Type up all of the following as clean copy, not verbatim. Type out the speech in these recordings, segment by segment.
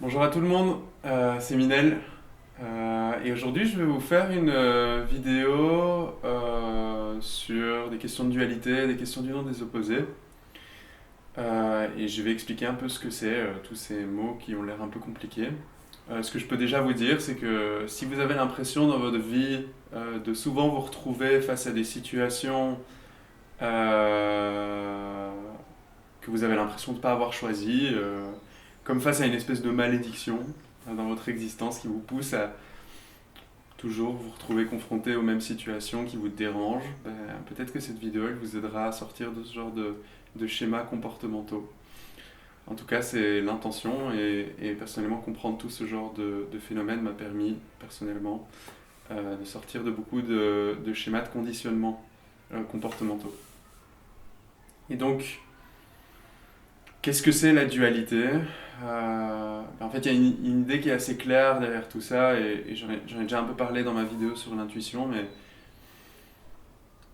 Bonjour à tout le monde, c'est Minel. Et aujourd'hui je vais vous faire une vidéo sur des questions de dualité, des questions du nom des opposés. Et je vais expliquer un peu ce que c'est, tous ces mots qui ont l'air un peu compliqués. Ce que je peux déjà vous dire, c'est que si vous avez l'impression dans votre vie de souvent vous retrouver face à des situations euh, que vous avez l'impression de ne pas avoir choisies, comme face à une espèce de malédiction dans votre existence qui vous pousse à toujours vous retrouver confronté aux mêmes situations qui vous dérangent, ben, peut-être que cette vidéo elle vous aidera à sortir de ce genre de schémas comportementaux. En tout cas, c'est l'intention et personnellement comprendre tout ce genre de phénomène m'a permis personnellement de sortir de beaucoup de schémas de conditionnement comportementaux. Et donc, qu'est-ce que c'est la dualité? En fait, il y a une idée qui est assez claire derrière tout ça, et j'en ai déjà un peu parlé dans ma vidéo sur l'intuition, mais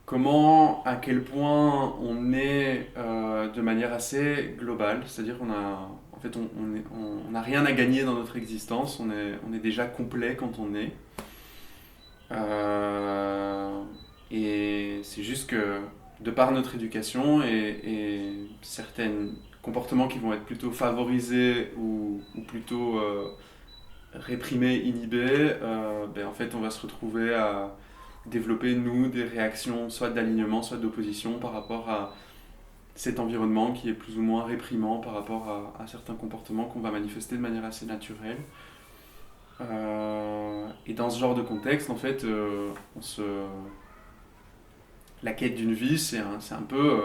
comment, à quel point on est de manière assez globale, c'est-à-dire qu'on a, en fait, on n'a rien à gagner dans notre existence, on est déjà complet quand on est. Euh, et c'est juste que, de par notre éducation et certains comportements qui vont être plutôt favorisés ou plutôt réprimés, inhibés, ben en fait, on va se retrouver à développer, nous, des réactions soit d'alignement, soit d'opposition par rapport à cet environnement qui est plus ou moins réprimant par rapport à certains comportements qu'on va manifester de manière assez naturelle. Et dans ce genre de contexte, en fait, la quête d'une vie, c'est un peu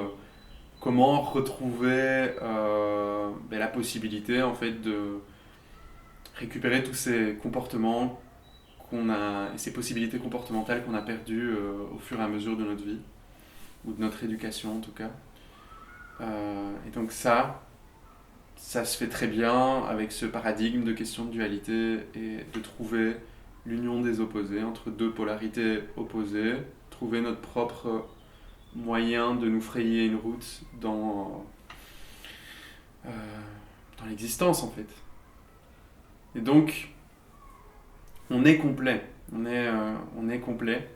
comment retrouver ben, la possibilité en fait de récupérer tous ces comportements qu'on a et ces possibilités comportementales qu'on a perdues au fur et à mesure de notre vie ou de notre éducation en tout cas. Et donc ça se fait très bien avec ce paradigme de question de dualité et de trouver l'union des opposés entre deux polarités opposées, trouver notre propre moyen de nous frayer une route euh, dans l'existence en fait. Et donc on est complet, on est complet,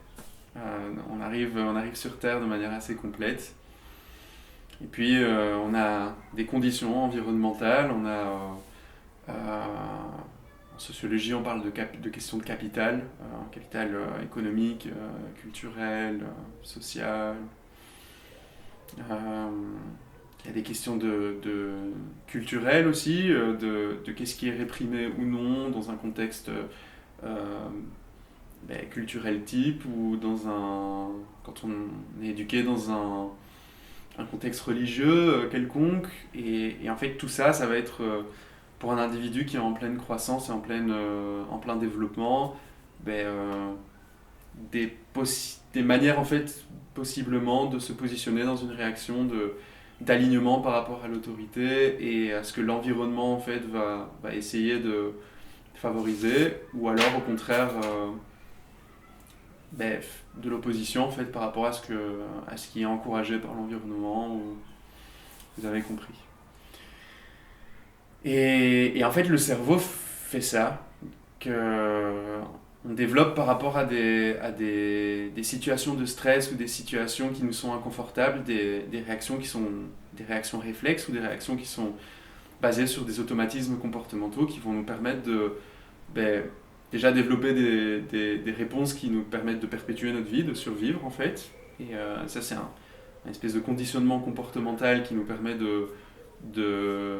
on arrive sur Terre de manière assez complète. Et puis on a des conditions environnementales, en sociologie on parle de questions de capital, capital économique, culturel, social. Euh, il y a des questions de culturelles aussi, de qu'est-ce qui est réprimé ou non dans un contexte ben, culturel type ou quand on est éduqué dans un contexte religieux quelconque. Et en fait, tout ça, ça va être pour un individu qui est en pleine croissance et en plein développement, ben, des manières en fait possiblement de se positionner dans une réaction d'alignement par rapport à l'autorité et à ce que l'environnement en fait va essayer de favoriser, ou alors au contraire ben, de l'opposition en fait par rapport à ce qui est encouragé par l'environnement, ou vous avez compris. Et en fait le cerveau fait ça, que on développe par rapport à des situations de stress ou des situations qui nous sont inconfortables, des réactions qui sont des réactions réflexes ou des réactions qui sont basées sur des automatismes comportementaux qui vont nous permettre de ben, déjà développer des réponses qui nous permettent de perpétuer notre vie, de survivre en fait. Et ça c'est un espèce de conditionnement comportemental qui nous permet de, de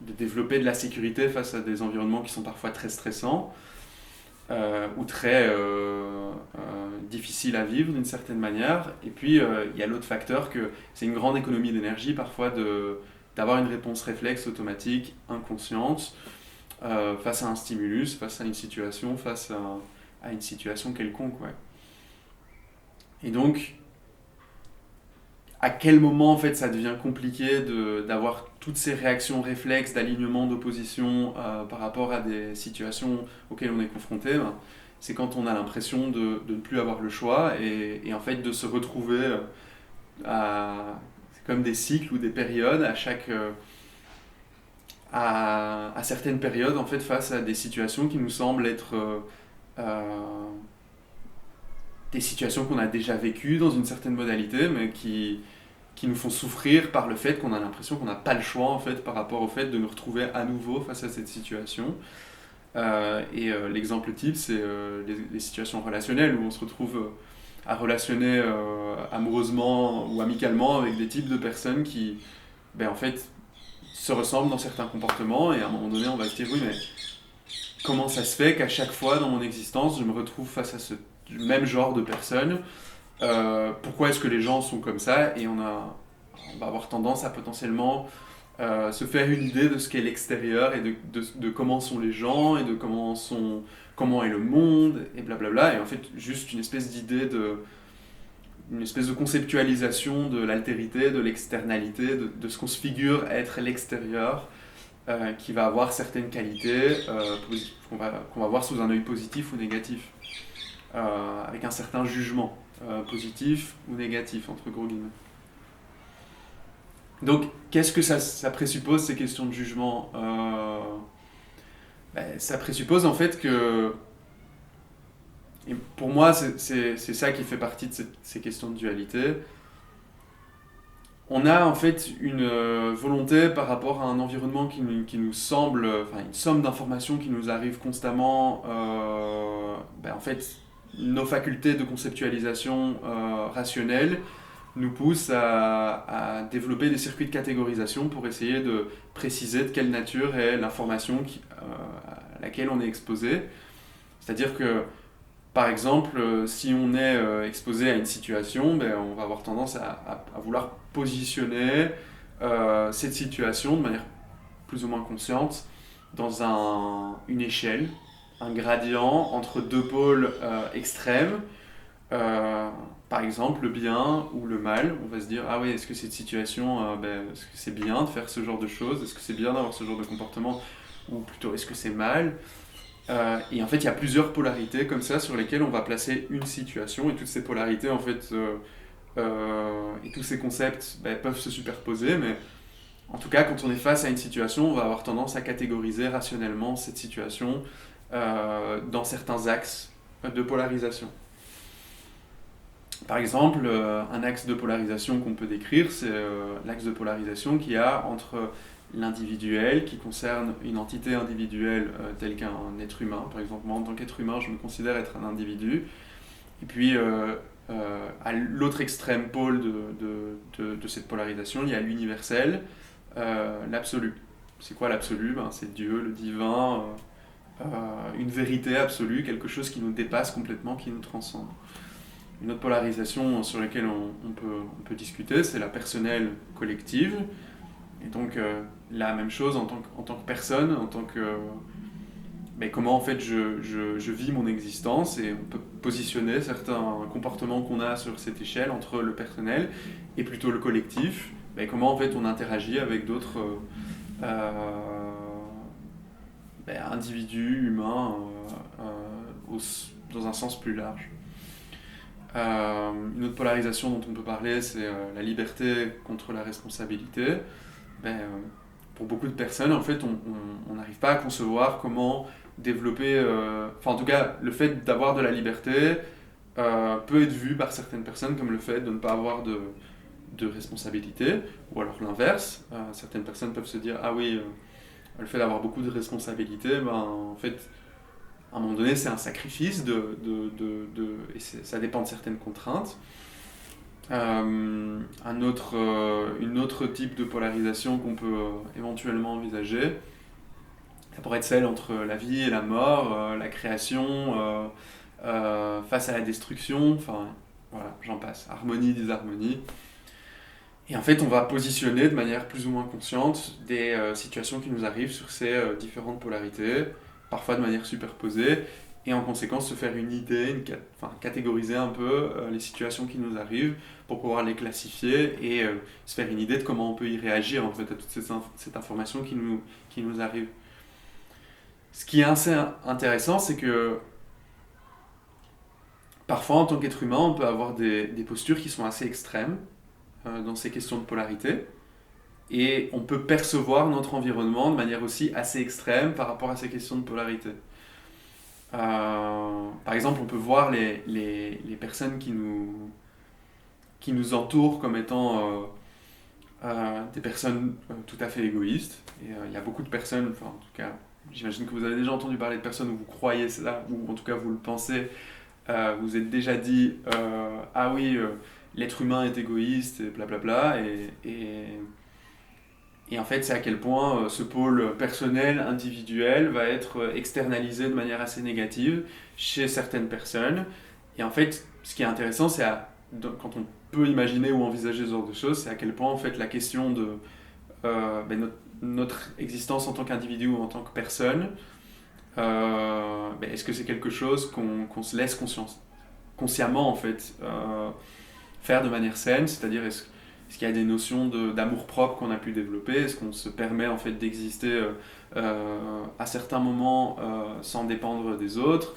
développer de la sécurité face à des environnements qui sont parfois très stressants ou très difficiles à vivre d'une certaine manière. Et puis il y a l'autre facteur que c'est une grande économie d'énergie parfois d'avoir une réponse réflexe automatique, inconsciente, face à un stimulus, face à une situation, à une situation quelconque. Ouais. Et donc, à quel moment en fait ça devient compliqué d'avoir toutes ces réactions réflexes d'alignement, d'opposition par rapport à des situations auxquelles on est confronté, ben, c'est quand on a l'impression de ne plus avoir le choix et en fait de se retrouver c'est comme des cycles ou des périodes à à certaines périodes, en fait, face à des situations qui nous semblent être des situations qu'on a déjà vécues dans une certaine modalité, mais qui nous font souffrir par le fait qu'on a l'impression qu'on n'a pas le choix, en fait, par rapport au fait de nous retrouver à nouveau face à cette situation. L'exemple type, c'est les situations relationnelles où on se retrouve à relationner amoureusement ou amicalement avec des types de personnes qui, en fait, se ressemblent dans certains comportements, et à un moment donné, on va se dire, oui, mais comment ça se fait qu'à chaque fois dans mon existence, je me retrouve face à ce même genre de personnes? Pourquoi est-ce que les gens sont comme ça? Et on va avoir tendance à potentiellement se faire une idée de ce qu'est l'extérieur et de comment sont les gens et de comment est le monde et blablabla. Et en fait, juste une espèce une espèce de conceptualisation de l'altérité, de l'externalité, de ce qu'on se figure être l'extérieur, qui va avoir certaines qualités qu'on va voir sous un œil positif ou négatif, avec un certain jugement, positif ou négatif, entre gros guillemets. Donc, qu'est-ce que ça présuppose, ces questions de jugement? Ça présuppose en fait que, et pour moi, c'est ça qui fait partie de ces questions de dualité. On a en fait une volonté par rapport à un environnement qui nous semble, enfin une somme d'informations qui nous arrive constamment. En fait, nos facultés de conceptualisation rationnelle nous poussent à développer des circuits de catégorisation pour essayer de préciser de quelle nature est l'information à laquelle on est exposé. C'est-à-dire que, par exemple, si on est exposé à une situation, on va avoir tendance à vouloir positionner cette situation de manière plus ou moins consciente dans une échelle, un gradient entre deux pôles extrêmes. Par exemple, le bien ou le mal. On va se dire, ah oui, est-ce que cette situation, est-ce que c'est bien de faire ce genre de choses? Est-ce que c'est bien d'avoir ce genre de comportement? Ou plutôt, est-ce que c'est mal? Et en fait, il y a plusieurs polarités comme ça sur lesquelles on va placer une situation, et toutes ces polarités, en fait, et tous ces concepts peuvent se superposer, mais en tout cas, quand on est face à une situation, on va avoir tendance à catégoriser rationnellement cette situation dans certains axes de polarisation. Par exemple, un axe de polarisation qu'on peut décrire, c'est l'axe de polarisation qu'il y a entre l'individuel, qui concerne une entité individuelle telle qu'un être humain. Par exemple, moi, en tant qu'être humain, je me considère être un individu. Et puis, à l'autre extrême pôle de cette polarisation, il y a l'universel, l'absolu. C'est quoi l'absolu? C'est Dieu, le divin, une vérité absolue, quelque chose qui nous dépasse complètement, qui nous transcende. Une autre polarisation sur laquelle on peut discuter, c'est la personnelle collective. Et donc, la même chose en tant que personne, en tant que... comment en fait je vis mon existence, et on peut positionner certains comportements qu'on a sur cette échelle entre le personnel et plutôt le collectif. Comment en fait on interagit avec d'autres individus humains dans un sens plus large. Une autre polarisation dont on peut parler, c'est la liberté contre la responsabilité. Pour beaucoup de personnes, en fait, on n'arrive pas à concevoir comment développer... en tout cas, le fait d'avoir de la liberté peut être vu par certaines personnes comme le fait de ne pas avoir de responsabilité, ou alors l'inverse. Certaines personnes peuvent se dire, ah oui, le fait d'avoir beaucoup de responsabilités, en fait... à un moment donné, c'est un sacrifice et ça dépend de certaines contraintes. Une autre type de polarisation qu'on peut éventuellement envisager, ça pourrait être celle entre la vie et la mort, la création face à la destruction, enfin voilà, j'en passe, harmonie, désharmonie. Et en fait, on va positionner de manière plus ou moins consciente des situations qui nous arrivent sur ces différentes polarités, parfois de manière superposée, et en conséquence se faire une idée, catégoriser un peu les situations qui nous arrivent pour pouvoir les classifier et se faire une idée de comment on peut y réagir en fait à toute cette information qui nous arrive. Ce qui est assez intéressant, c'est que parfois en tant qu'être humain, on peut avoir des postures qui sont assez extrêmes dans ces questions de polarité. et on peut percevoir notre environnement de manière aussi assez extrême par rapport à ces questions de polarité. Par exemple, on peut voir les personnes qui nous entourent comme étant des personnes tout à fait égoïstes. Et il y a beaucoup de personnes, enfin en tout cas, j'imagine que vous avez déjà entendu parler de personnes où vous croyez cela, ou en tout cas vous le pensez, vous vous êtes déjà dit ah oui, l'être humain est égoïste, et blablabla, et en fait, c'est à quel point ce pôle personnel, individuel, va être externalisé de manière assez négative chez certaines personnes. Et en fait, ce qui est intéressant, quand on peut imaginer ou envisager ce genre de choses, c'est à quel point en fait la question de notre existence en tant qu'individu ou en tant que personne, est-ce que c'est quelque chose qu'on se laisse consciemment en fait faire de manière saine, c'est-à-dire est-ce qu'il y a des notions d'amour-propre qu'on a pu développer? Est-ce qu'on se permet en fait d'exister à certains moments sans dépendre des autres?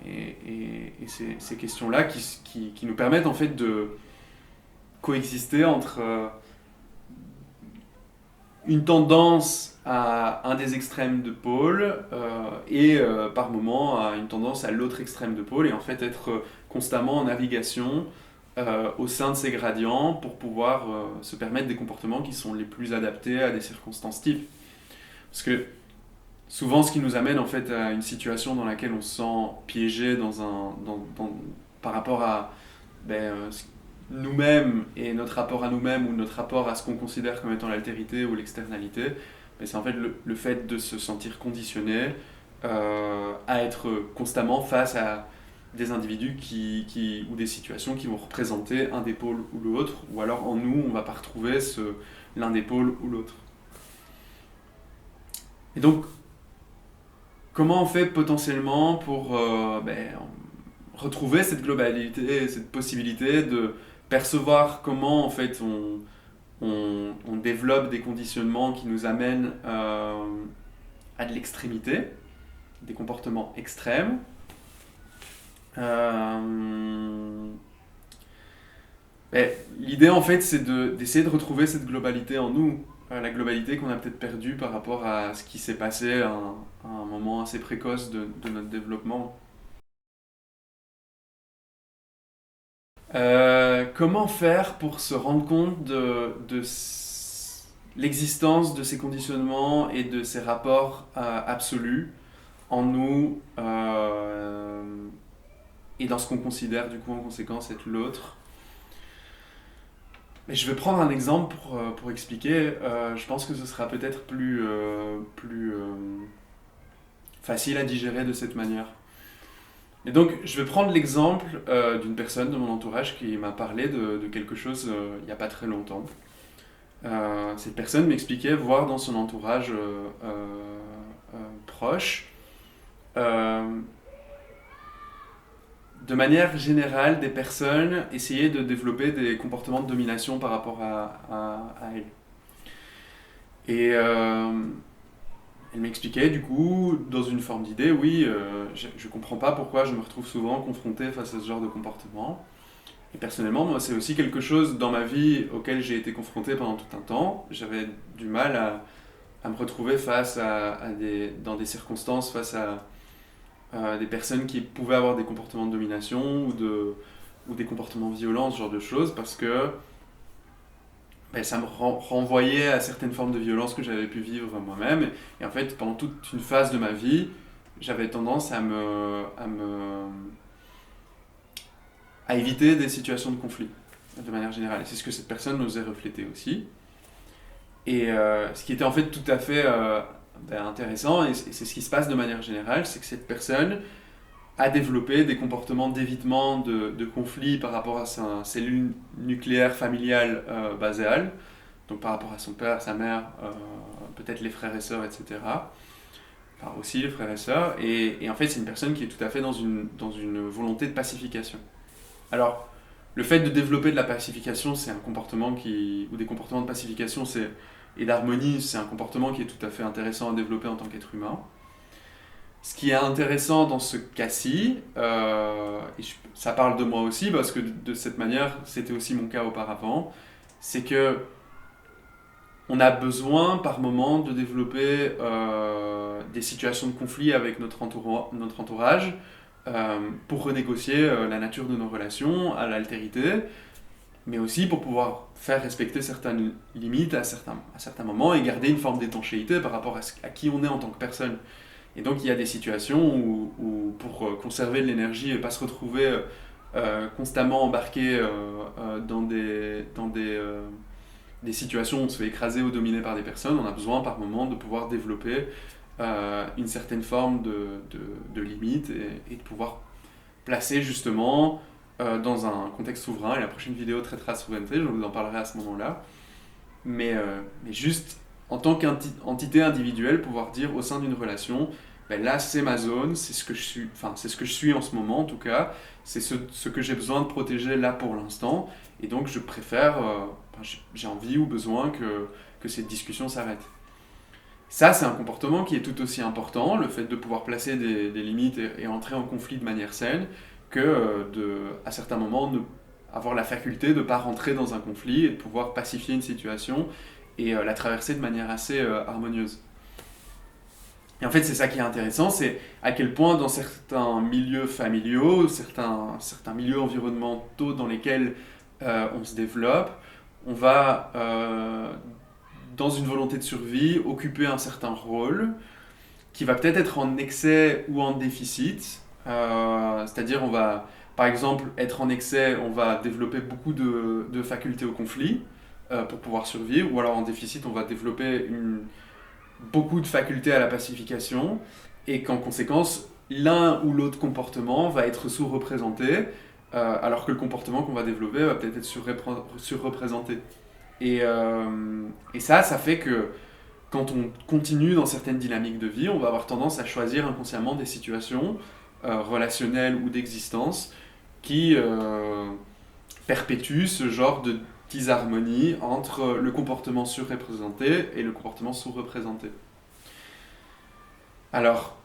Et ces questions-là qui nous permettent en fait de coexister entre une tendance à un des extrêmes de pôle et par moment à une tendance à l'autre extrême de pôle, et en fait être constamment en navigation au sein de ces gradients pour pouvoir se permettre des comportements qui sont les plus adaptés à des circonstances types. Parce que souvent, ce qui nous amène en fait à une situation dans laquelle on se sent piégé par rapport à nous-mêmes et notre rapport à nous-mêmes ou notre rapport à ce qu'on considère comme étant l'altérité ou l'externalité, c'est en fait le fait de se sentir conditionné à être constamment face à des individus ou des situations qui vont représenter un des pôles ou l'autre, ou alors en nous, on ne va pas retrouver l'un des pôles ou l'autre. Et donc, comment on fait potentiellement pour retrouver cette globalité, cette possibilité de percevoir comment en fait on développe des conditionnements qui nous amènent à de l'extrémité, des comportements extrêmes. L'idée en fait c'est d'essayer de retrouver cette globalité en nous, la globalité qu'on a peut-être perdue par rapport à ce qui s'est passé à un moment assez précoce de notre développement. Comment faire pour se rendre compte de l'existence de ces conditionnements et de ces rapports absolus en nous et dans ce qu'on considère du coup en conséquence être l'autre? Mais je vais prendre un exemple pour expliquer. Je pense que ce sera peut-être plus facile à digérer de cette manière. Et donc, je vais prendre l'exemple d'une personne de mon entourage qui m'a parlé de quelque chose il n'y a pas très longtemps. Cette personne m'expliquait voir dans son entourage proche, de manière générale, des personnes essayer de développer des comportements de domination par rapport à elle. Et elle m'expliquait du coup, dans une forme d'idée, oui, je comprends pas pourquoi je me retrouve souvent confronté face à ce genre de comportement. Et personnellement, moi, c'est aussi quelque chose dans ma vie auquel j'ai été confronté pendant tout un temps. J'avais du mal à me retrouver face dans des circonstances, face à des personnes qui pouvaient avoir des comportements de domination ou des comportements violents, ce genre de choses, parce que ça me renvoyait à certaines formes de violence que j'avais pu vivre moi-même. Et en fait, pendant toute une phase de ma vie, j'avais tendance à éviter des situations de conflit, de manière générale. Et c'est ce que cette personne nous a reflété aussi. Et ce qui était en fait tout à fait intéressant, et c'est ce qui se passe de manière générale, c'est que cette personne a développé des comportements d'évitement de conflits par rapport à sa cellule nucléaire familiale baséale, donc par rapport à son père, sa mère, peut-être les frères et sœurs, etc. Enfin aussi les frères et sœurs, et en fait c'est une personne qui est tout à fait dans une volonté de pacification. Alors, le fait de développer de la pacification, c'est un comportement ou des comportements de pacification et d'harmonie, c'est un comportement qui est tout à fait intéressant à développer en tant qu'être humain. Ce qui est intéressant dans ce cas-ci, et ça parle de moi aussi, parce que de cette manière, c'était aussi mon cas auparavant, c'est que on a besoin par moment de développer des situations de conflit avec notre entourage pour renégocier la nature de nos relations à l'altérité, mais aussi pour pouvoir faire respecter certaines limites à certains moments et garder une forme d'étanchéité par rapport à qui on est en tant que personne. Et donc il y a des situations où pour conserver de l'énergie et pas se retrouver constamment embarqué dans des situations où on se fait écraser ou dominer par des personnes, on a besoin par moment de pouvoir développer une certaine forme de limite et de pouvoir placer justement dans un contexte souverain. Et la prochaine vidéo traitera de souveraineté, je vous en parlerai à ce moment-là. Mais juste en tant qu'entité individuelle, pouvoir dire au sein d'une relation, ben là c'est ma zone, c'est ce que je suis, enfin c'est ce que je suis en ce moment en tout cas, c'est ce que j'ai besoin de protéger là pour l'instant, et donc je préfère, j'ai envie ou besoin que cette discussion s'arrête. Ça, c'est un comportement qui est tout aussi important, le fait de pouvoir placer des limites et entrer en conflit de manière saine, que à certains moments, avoir la faculté de ne pas rentrer dans un conflit et de pouvoir pacifier une situation et la traverser de manière assez harmonieuse. Et en fait, c'est ça qui est intéressant, c'est à quel point dans certains milieux familiaux, certains milieux environnementaux dans lesquels on se développe, on va, dans une volonté de survie, occuper un certain rôle qui va peut-être être en excès ou en déficit. C'est-à-dire, on va, par exemple, être en excès, on va développer beaucoup de facultés au conflit pour pouvoir survivre, ou alors en déficit, on va développer beaucoup de facultés à la pacification, et qu'en conséquence, l'un ou l'autre comportement va être sous-représenté, alors que le comportement qu'on va développer va peut-être être surreprésenté. Et ça fait que quand on continue dans certaines dynamiques de vie, on va avoir tendance à choisir inconsciemment des situations relationnelles ou d'existence qui perpétuent ce genre de disharmonie entre le comportement surreprésenté et le comportement sous-représenté. Alors,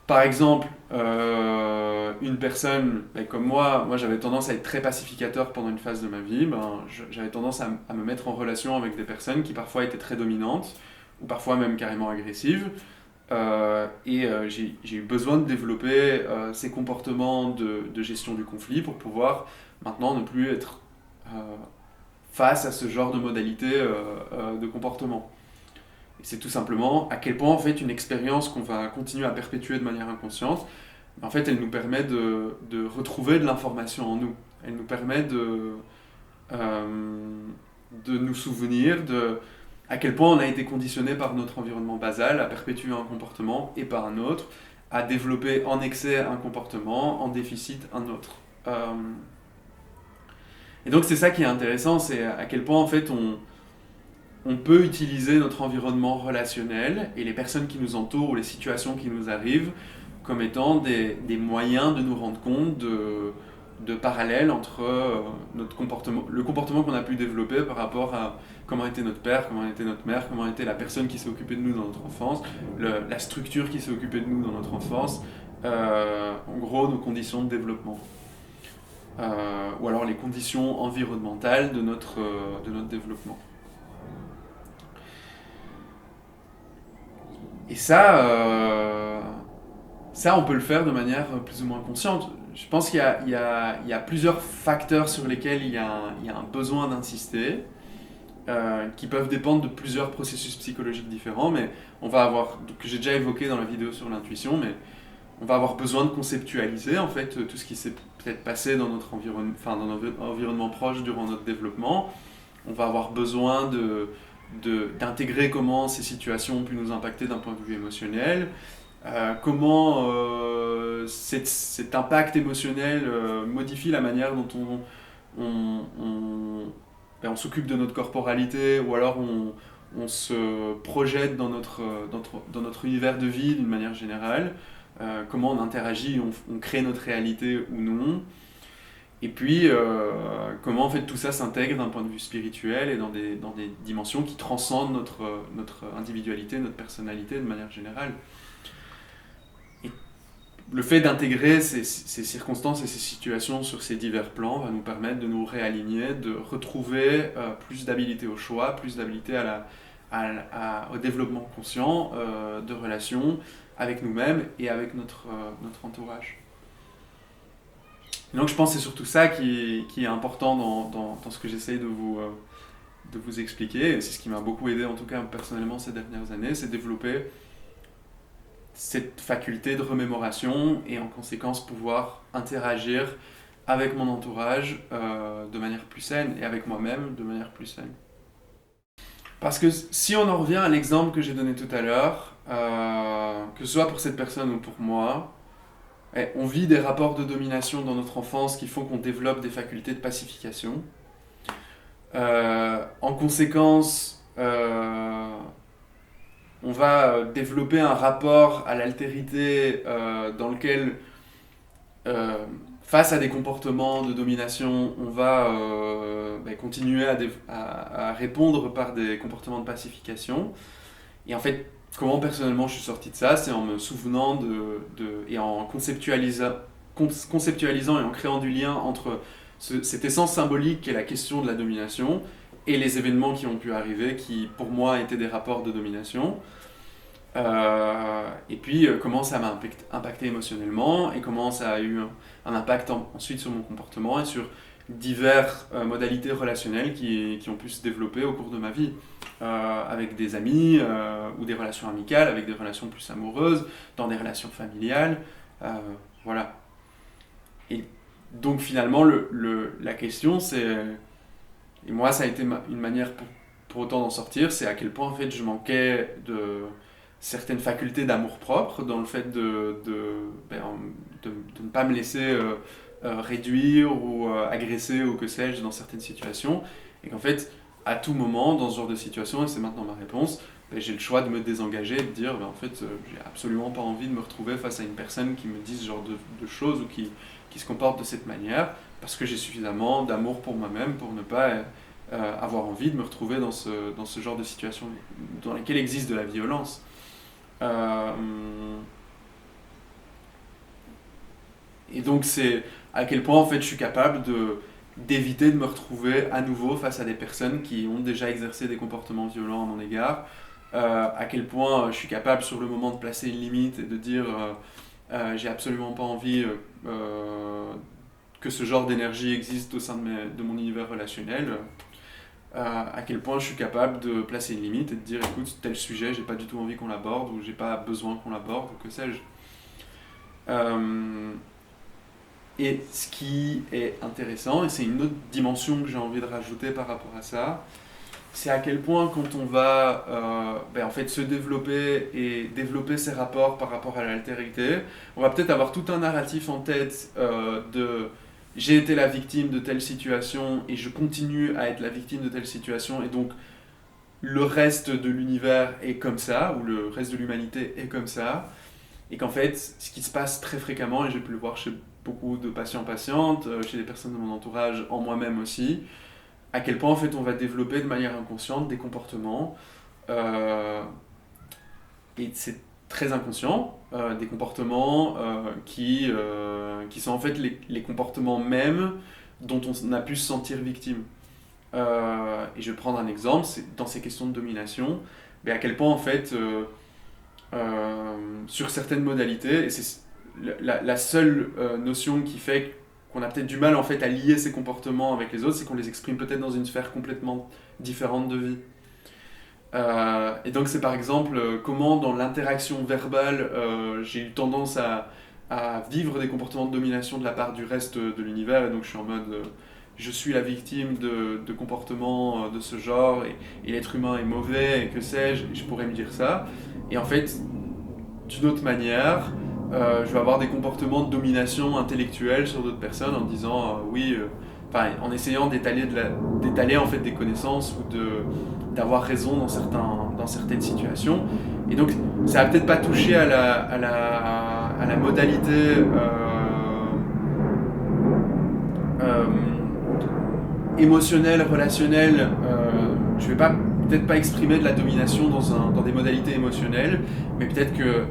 par exemple, une personne comme moi j'avais tendance à être très pacificateur pendant une phase de ma vie, j'avais tendance à me mettre en relation avec des personnes qui parfois étaient très dominantes, ou parfois même carrément agressives, j'ai eu besoin de développer ces comportements de gestion du conflit pour pouvoir maintenant ne plus être face à ce genre de modalité de comportement. Et c'est tout simplement à quel point en fait une expérience qu'on va continuer à perpétuer de manière inconsciente, en fait elle nous permet de retrouver de l'information en nous. Elle nous permet de nous souvenir de à quel point on a été conditionné par notre environnement basal à perpétuer un comportement et pas un autre, à développer en excès un comportement, en déficit un autre. Et donc c'est ça qui est intéressant, c'est à quel point en fait on peut utiliser notre environnement relationnel et les personnes qui nous entourent ou les situations qui nous arrivent comme étant des moyens de nous rendre compte de parallèles entre notre comportement, le comportement qu'on a pu développer par rapport à comment était notre père, comment était notre mère, comment était la personne qui s'est occupée de nous dans notre enfance, la structure qui s'est occupée de nous dans notre enfance, en gros nos conditions de développement. Ou alors les conditions environnementales de notre développement. Et ça, on peut le faire de manière plus ou moins consciente. Je pense qu'il y a plusieurs facteurs sur lesquels il y a un besoin d'insister, qui peuvent dépendre de plusieurs processus psychologiques différents, mais on va avoir, que j'ai déjà évoqué dans la vidéo sur l'intuition, mais on va avoir besoin de conceptualiser en fait tout ce qui s'est peut-être passé dans notre environnement proche durant notre développement. On va avoir besoin d'intégrer comment ces situations ont pu nous impacter d'un point de vue émotionnel, comment cet impact émotionnel modifie la manière dont on s'occupe de notre corporalité, ou alors on se projette dans notre univers de vie d'une manière générale, comment on interagit, on crée notre réalité ou non. Et puis, comment en fait tout ça s'intègre d'un point de vue spirituel et dans des dimensions qui transcendent notre individualité, notre personnalité de manière générale. Et le fait d'intégrer ces circonstances et ces situations sur ces divers plans va nous permettre de nous réaligner, de retrouver plus d'habilité au choix, plus d'habilité à au développement conscient de relations avec nous-mêmes et avec notre entourage. Et donc je pense que c'est surtout ça qui est important dans ce que j'essaye de vous expliquer. Et c'est ce qui m'a beaucoup aidé, en tout cas personnellement ces dernières années, c'est développer cette faculté de remémoration et en conséquence pouvoir interagir avec mon entourage de manière plus saine et avec moi-même de manière plus saine. Parce que si on en revient à l'exemple que j'ai donné tout à l'heure, que ce soit pour cette personne ou pour moi, on vit des rapports de domination dans notre enfance qui font qu'on développe des facultés de pacification. En conséquence, on va développer un rapport à l'altérité dans lequel, face à des comportements de domination, on va continuer à répondre par des comportements de pacification. Et en fait, comment personnellement je suis sorti de ça, c'est en me souvenant et en conceptualisant et en créant du lien entre cette essence symbolique qui est la question de la domination et les événements qui ont pu arriver, qui pour moi étaient des rapports de domination. Et puis comment ça m'a impacté émotionnellement et comment ça a eu un impact ensuite sur mon comportement et sur diverses modalités relationnelles qui ont pu se développer au cours de ma vie, avec des amis ou des relations amicales, avec des relations plus amoureuses, dans des relations familiales, voilà. Et donc finalement la question c'est, et moi ça a été une manière pour autant d'en sortir, c'est à quel point en fait je manquais de certaines facultés d'amour-propre dans le fait de ne pas me laisser réduire ou agresser ou que sais-je dans certaines situations, et qu'en fait à tout moment dans ce genre de situation, et c'est maintenant ma réponse, j'ai le choix de me désengager et de dire en fait j'ai absolument pas envie de me retrouver face à une personne qui me dit ce genre de choses ou qui se comporte de cette manière, parce que j'ai suffisamment d'amour pour moi-même pour ne pas avoir envie de me retrouver dans ce genre de situation dans lesquelles existe de la violence. Et donc c'est à quel point en fait je suis capable d'éviter de me retrouver à nouveau face à des personnes qui ont déjà exercé des comportements violents à mon égard, à quel point je suis capable sur le moment de placer une limite et de dire j'ai absolument pas envie que ce genre d'énergie existe au sein de mon univers relationnel, à quel point je suis capable de placer une limite et de dire écoute, tel sujet, j'ai pas du tout envie qu'on l'aborde ou j'ai pas besoin qu'on l'aborde ou que sais-je. Et ce qui est intéressant, et c'est une autre dimension que j'ai envie de rajouter par rapport à ça, c'est à quel point quand on va en fait se développer et développer ses rapports par rapport à l'altérité, on va peut-être avoir tout un narratif en tête de j'ai été la victime de telle situation et je continue à être la victime de telle situation et donc le reste de l'univers est comme ça, ou le reste de l'humanité est comme ça, et qu'en fait ce qui se passe très fréquemment, et j'ai pu le voir chez beaucoup de patients-patientes, chez des personnes de mon entourage, en moi-même aussi, à quel point en fait on va développer de manière inconsciente des comportements et c'est très inconscient, des comportements qui sont en fait les comportements mêmes dont on a pu se sentir victime. Et je vais prendre un exemple, c'est dans ces questions de domination, mais à quel point en fait sur certaines modalités, et c'est la seule notion qui fait qu'on a peut-être du mal en fait à lier ces comportements avec les autres, c'est qu'on les exprime peut-être dans une sphère complètement différente de vie. Et donc c'est par exemple comment dans l'interaction verbale j'ai eu tendance à vivre des comportements de domination de la part du reste de l'univers, et donc je suis en mode je suis la victime de comportements de ce genre et l'être humain est mauvais et que sais-je, et je pourrais me dire ça, et en fait d'une autre manière je vais avoir des comportements de domination intellectuelle sur d'autres personnes en disant en essayant d'étaler en fait des connaissances ou d'avoir raison dans certaines situations. Et donc ça va peut-être pas toucher à la modalité émotionnelle, relationnelle. Je vais peut-être pas exprimer de la domination dans des modalités émotionnelles, mais peut-être que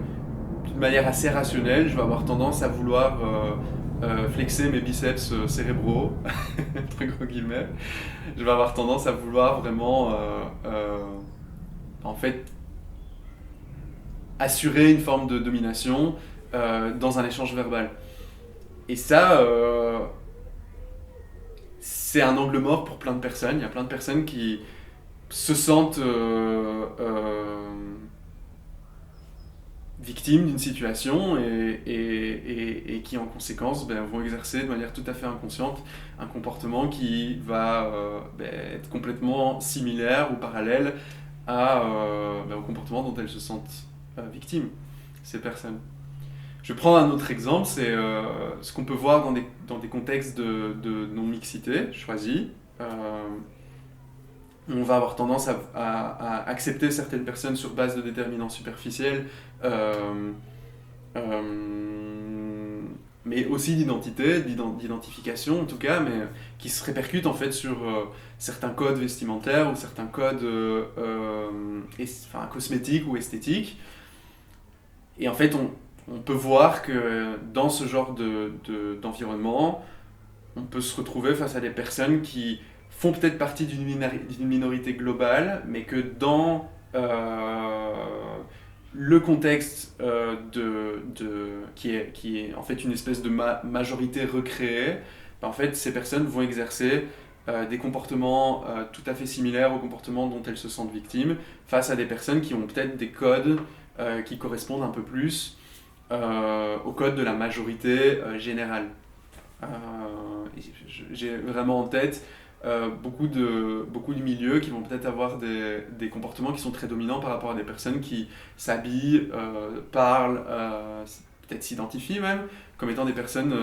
d'une manière assez rationnelle, je vais avoir tendance à vouloir flexer mes biceps cérébraux, entre gros guillemets. Je vais avoir tendance à vouloir vraiment en fait, assurer une forme de domination dans un échange verbal. Et ça, c'est un angle mort pour plein de personnes. Il y a plein de personnes qui se sentent victimes d'une situation et qui en conséquence vont exercer de manière tout à fait inconsciente un comportement qui va être complètement similaire ou parallèle au comportement dont elles se sentent victimes, ces personnes. Je vais prendre un autre exemple, c'est ce qu'on peut voir dans des contextes de non-mixité choisis. On va avoir tendance à accepter certaines personnes sur base de déterminants superficiels, euh, mais aussi d'identité, d'identification en tout cas, mais qui se répercutent en fait sur certains codes vestimentaires ou certains codes cosmétiques ou esthétiques. Et en fait, on peut voir que dans ce genre d'environnement, on peut se retrouver face à des personnes qui font peut-être partie d'une minorité globale, mais que dans le contexte qui est en fait une espèce de majorité recréée, en fait, ces personnes vont exercer des comportements tout à fait similaires aux comportements dont elles se sentent victimes, face à des personnes qui ont peut-être des codes qui correspondent un peu plus au code de la majorité générale. Euh, j'ai vraiment en tête beaucoup de milieux qui vont peut-être avoir des comportements qui sont très dominants par rapport à des personnes qui s'habillent, parlent, peut-être s'identifient même, comme étant des personnes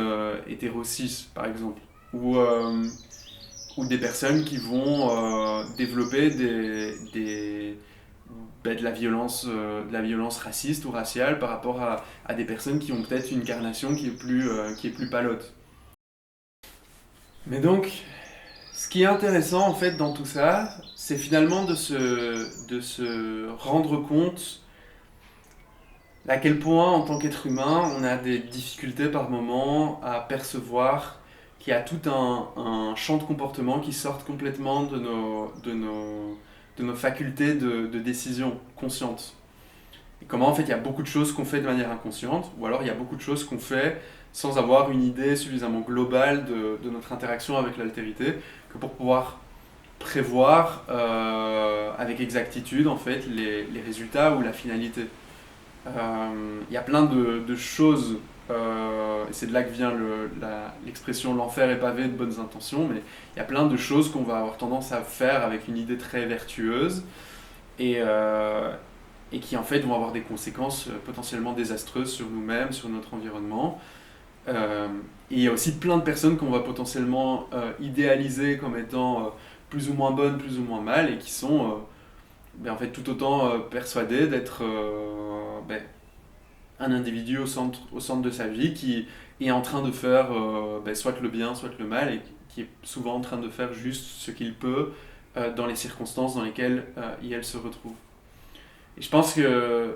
hétéro-cis par exemple. Ou des personnes qui vont développer de la violence raciste ou raciale par rapport à des personnes qui ont peut-être une carnation qui est plus palote. Mais donc, ce qui est intéressant en fait dans tout ça, c'est finalement de se rendre compte à quel point en tant qu'être humain, on a des difficultés par moment à percevoir qu'il y a tout un champ de comportement qui sort complètement de nos facultés de décision consciente. Et comment en fait il y a beaucoup de choses qu'on fait de manière inconsciente, ou alors il y a beaucoup de choses qu'on fait sans avoir une idée suffisamment globale de notre interaction avec l'altérité, que pour pouvoir prévoir avec exactitude en fait les résultats ou la finalité. Il y a plein de choses, et c'est de là que vient l'expression l'enfer est pavé de bonnes intentions, mais il y a plein de choses qu'on va avoir tendance à faire avec une idée très vertueuse et, et qui en fait vont avoir des conséquences potentiellement désastreuses sur nous-mêmes, sur notre environnement. Et il y a aussi plein de personnes qu'on va potentiellement idéaliser comme étant plus ou moins bonnes, plus ou moins mal, et qui sont en fait tout autant persuadées d'être un individu au centre de sa vie qui est en train de faire soit le bien, soit le mal, et qui est souvent en train de faire juste ce qu'il peut dans les circonstances dans lesquelles il elle se retrouve. Et je pense que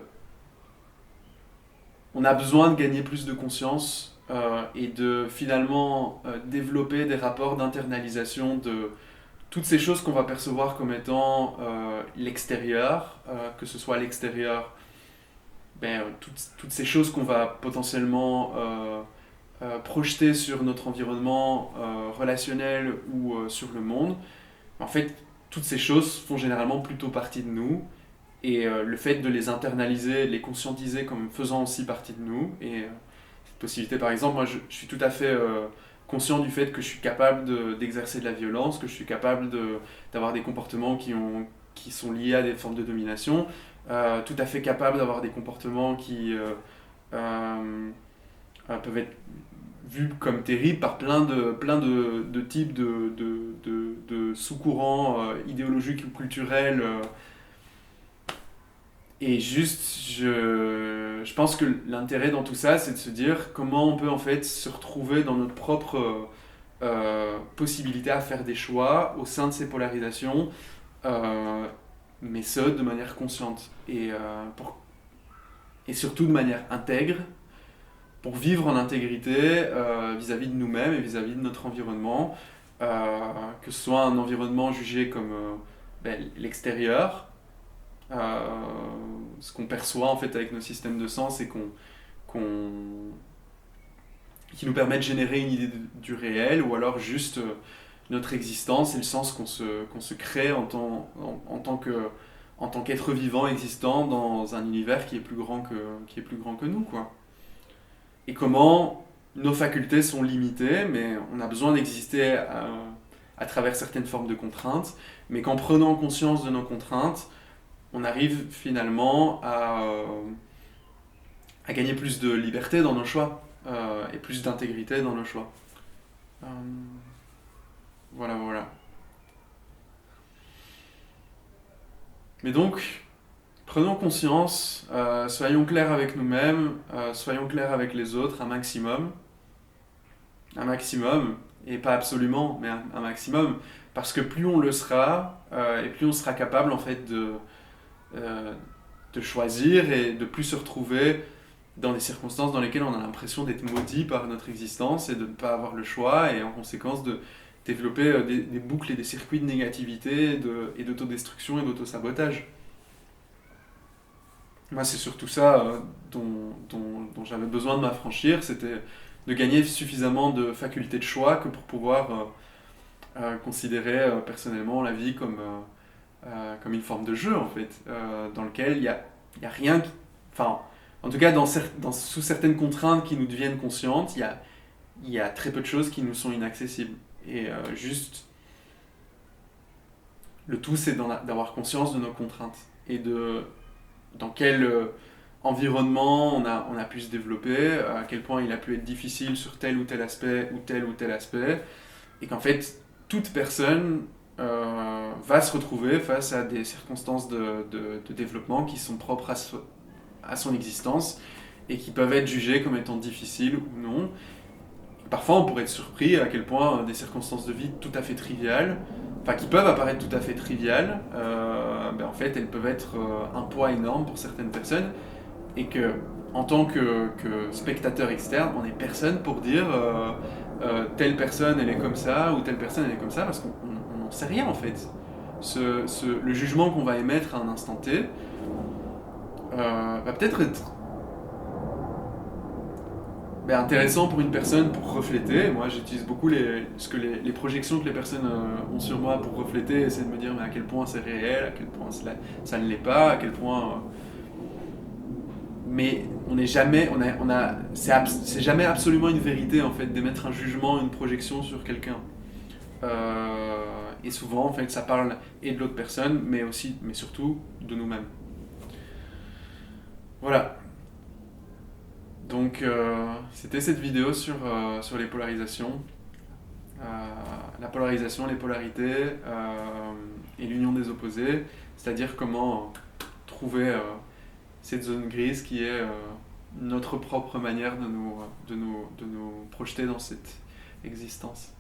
on a besoin de gagner plus de conscience et de finalement développer des rapports d'internalisation de toutes ces choses qu'on va percevoir comme étant l'extérieur, que ce soit l'extérieur, toutes ces choses qu'on va potentiellement projeter sur notre environnement relationnel ou sur le monde. En fait, toutes ces choses font généralement plutôt partie de nous. Et le fait de les internaliser, de les conscientiser comme faisant aussi partie de nous, et cette possibilité, par exemple, moi je suis tout à fait conscient du fait que je suis capable d'exercer de la violence, que je suis capable d'avoir des comportements qui sont liés à des formes de domination, tout à fait capable d'avoir des comportements qui peuvent être vus comme terribles par plein de types de sous-courants idéologiques ou culturels. Et juste, je pense que l'intérêt dans tout ça, c'est de se dire comment on peut en fait se retrouver dans notre propre possibilité à faire des choix au sein de ces polarisations, mais ce, de manière consciente. Et surtout de manière intègre, pour vivre en intégrité vis-à-vis de nous-mêmes et vis-à-vis de notre environnement, que ce soit un environnement jugé comme l'extérieur, euh, ce qu'on perçoit en fait avec nos systèmes de sens et qui nous permet de générer une idée du réel, ou alors juste notre existence et le sens qu'on se crée en tant qu'être vivant existant dans un univers qui est plus grand que nous, quoi. Et comment nos facultés sont limitées, mais on a besoin d'exister à travers certaines formes de contraintes, mais qu'en prenant conscience de nos contraintes, on arrive finalement à gagner plus de liberté dans nos choix et plus d'intégrité dans nos choix. Euh, voilà, voilà. Mais donc, prenons conscience, soyons clairs avec nous-mêmes, soyons clairs avec les autres un maximum, et pas absolument, mais un maximum, parce que plus on le sera, et plus on sera capable en fait euh, de choisir et de plus se retrouver dans des circonstances dans lesquelles on a l'impression d'être maudit par notre existence et de ne pas avoir le choix, et en conséquence de développer des boucles et des circuits de négativité et d'autodestruction et d'autosabotage. Moi, c'est surtout ça dont j'avais besoin de m'affranchir, c'était de gagner suffisamment de facultés de choix que pour pouvoir considérer personnellement la vie comme une forme de jeu, en fait, dans lequel il y a rien qui... Enfin, en tout cas, sous certaines contraintes qui nous deviennent conscientes, il y a très peu de choses qui nous sont inaccessibles. Et juste, le tout, c'est d'avoir conscience de nos contraintes et dans quel environnement on a pu se développer, à quel point il a pu être difficile sur tel ou tel aspect ou tel aspect, et qu'en fait, toute personne va se retrouver face à des circonstances de développement qui sont propres à son existence et qui peuvent être jugées comme étant difficiles ou non. Parfois, on pourrait être surpris à quel point des circonstances de vie tout à fait triviales, enfin qui peuvent apparaître tout à fait triviales, en fait, elles peuvent être un poids énorme pour certaines personnes, et que en tant que spectateur externe, on n'est personne pour dire telle personne elle est comme ça ou telle personne elle est comme ça, parce qu'on n'en sait rien en fait. Le jugement qu'on va émettre à un instant T va peut-être être intéressant pour une personne pour refléter. Moi, j'utilise beaucoup les projections que les personnes ont sur moi pour refléter, essayer de me dire mais à quel point c'est réel, à quel point ça ne l'est pas, à quel point. Mais on n'est jamais, c'est jamais absolument une vérité en fait d'émettre un jugement, une projection sur quelqu'un. Et souvent, en fait, ça parle et de l'autre personne, mais surtout de nous-mêmes. Voilà. Donc, c'était cette vidéo sur les polarisations. La polarisation, les polarités et l'union des opposés, c'est-à-dire comment trouver cette zone grise qui est notre propre manière de nous projeter dans cette existence.